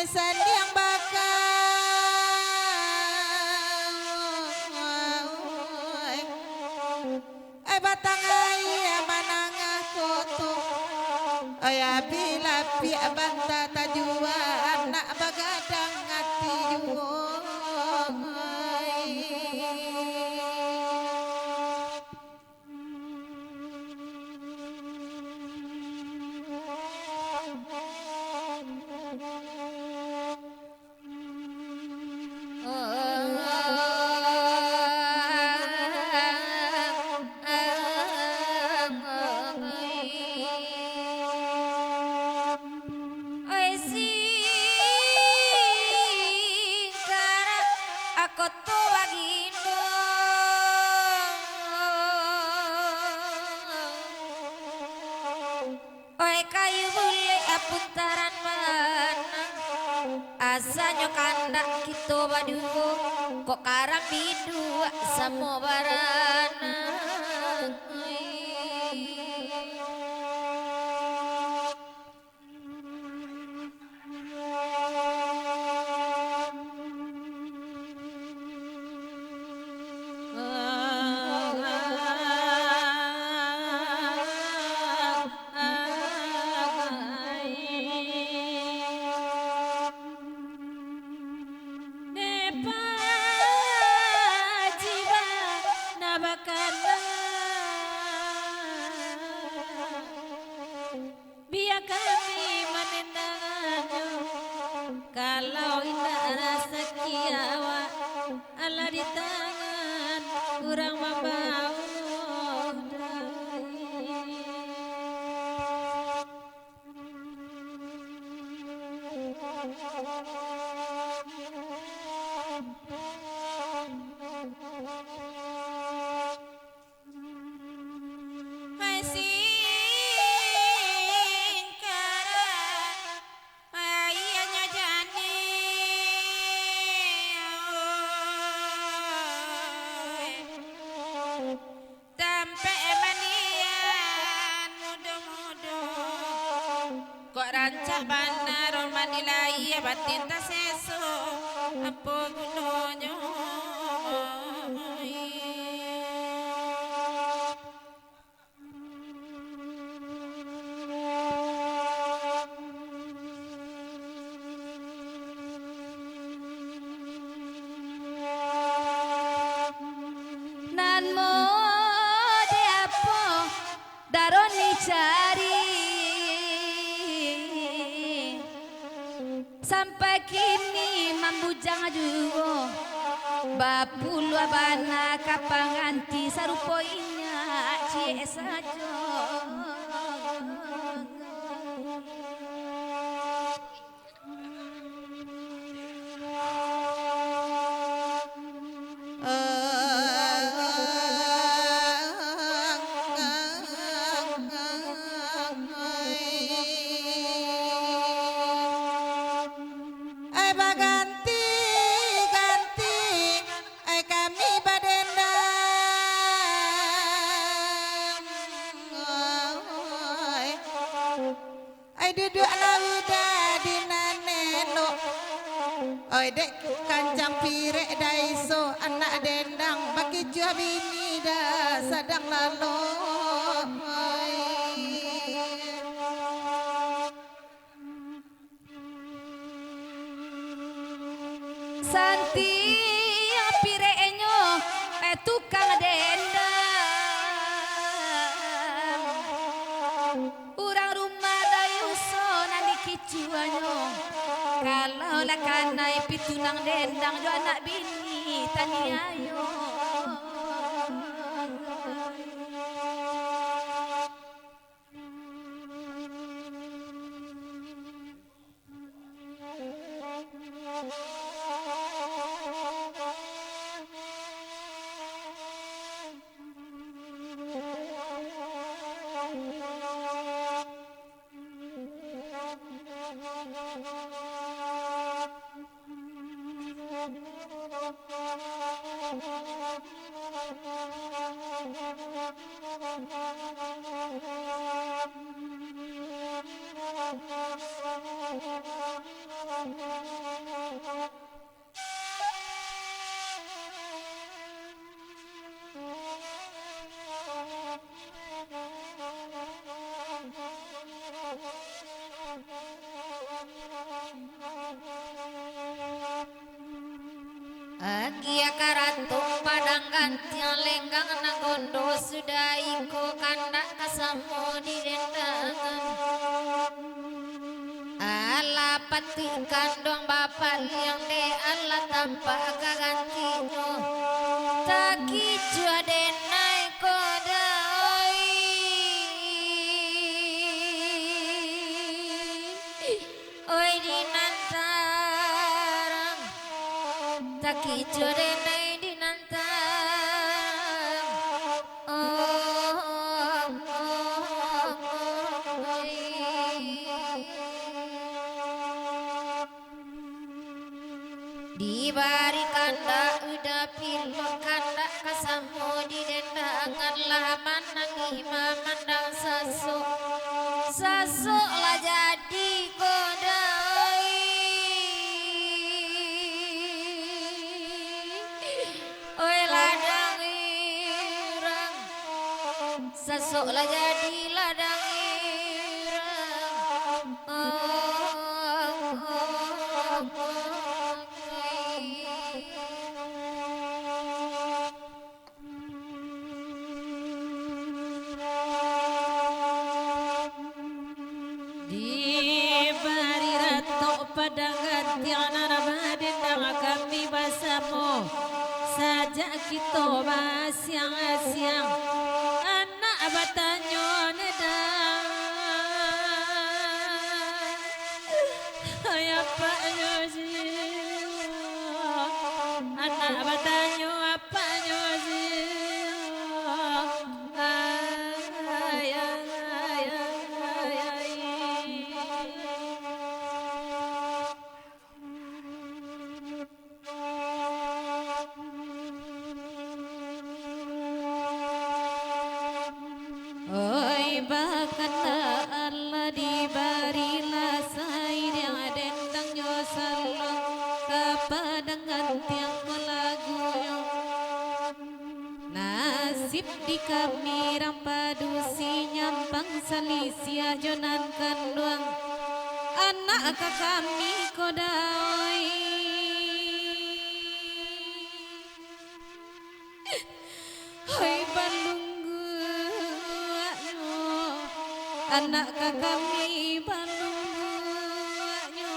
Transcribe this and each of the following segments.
Sanding batang ayah manangah kutu ayah bila pia banta tajuan nak bagadang hati juang putaran mana asanya kandak kita badu kok karang bidu sama barana biar kami menendangannya kalau indah rasa kiawa ala di tangan kurang membawa rancak bandar manilai batin tak seso apa gunanya nan mo de apa daroni cari sampai kini mambujang aduh bapulu abana kapanganti sarupoinya cie saja duduk lauda di naneno oi dek kancang pirek daiso anak dendang bagi jua bini dah sadang lalu Santi pireknya tukang dendang kalau lah kanai pitunang dendang jo anak bini tani ayo Agia karatung padang gantiang lenggang nagondo sudah iko kandak kasamu di dendangan ala pati kandong bapak yang de ala tanpa kagantinya taki jua denai kodai oi di nantarang taki jua denai di nantarang dibari kanda udah pilih kanda kasamu di dendangan laman nangi mamandang sasu lah jadi kodai oi ladang irang sasu lah jadi ladang Dibari ratu padang gantian ramadhan nama kami basamu saja kita basiang-siang anak batanyo nedang apa nyosi anak batanyo apa nyosi oi bakata Allah dibarilah sair yang dendang nyosalong kepadangan tiang melagunya nasib di kami rampadu si nyampang salisia jonan kanduang anak kami kodai hoi balunggu anak kami balungguanyo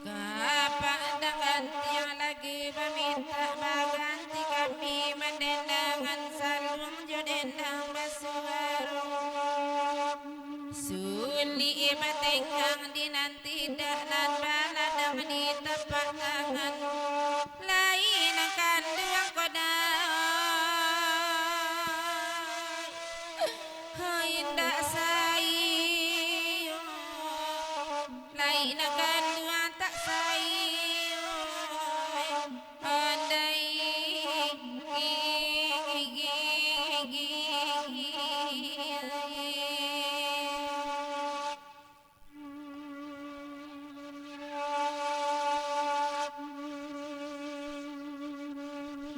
kapandangan yang lagi meminta baganti kami mendendangan salung jodendang basuaru suli matenggang dinanti dan baladang di tapak tangan lain akan duang kodai indah sayu lain akan duang tak sayu andai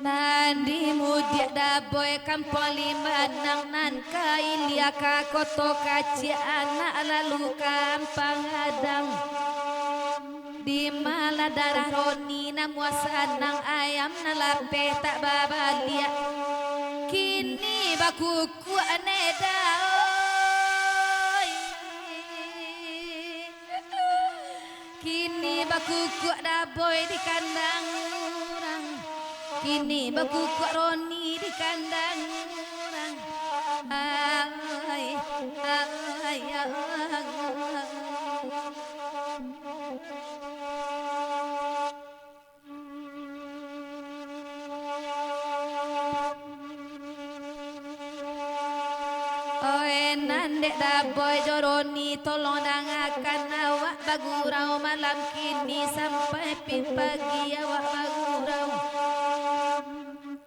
Nandi mudia daboy kampung limanang nan kailia ka koto kaci anak lalu kampang adang di mala darah roni namuasanang ayam nalape tak babalia kini bakuku anedaoy kini bakuku daboy di kandang orang kini bakuku roni di kandang orang ay ay ay kenan dek daboy joroni tolong dangakan awak bagurau malam kini sampai pin pagi awak bagurau.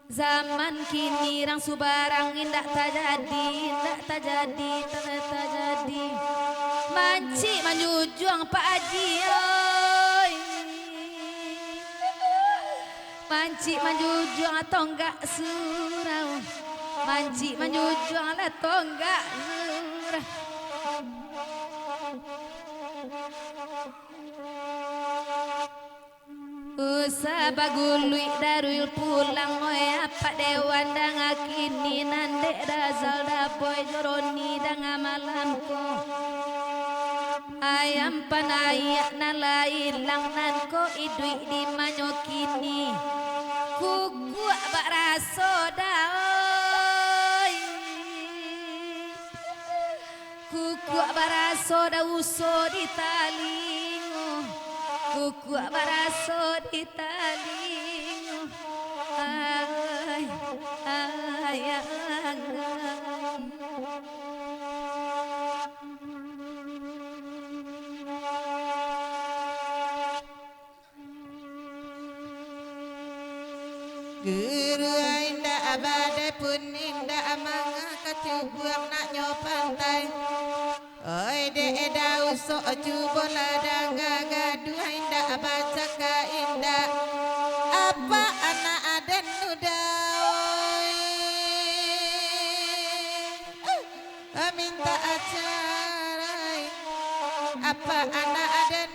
Zaman kini rang subarang indak tajadi, tak jadi. Manci manjujuang Pak Haji oi. Manci manjujuang tonggak surau. Manci manjujuang la tonggak surau. Usa bagului darul pulang oi apa dewan danga kini nande razal daboy joroni danga malamku. Ayam panayak nala ilang nanko idui di manyo kini. Kuku bak raso daoi. Kuku bak raso da uso di talingo. Kuku baraso di talingo. Ay, ay, ay. Guru indah abade pun indah amanga kacubuang nak nyopantai. Oi de eda usok cubola danga gadu indah abaca ka indah. Apa anak aden nudai? Minta acara. Apa anak aden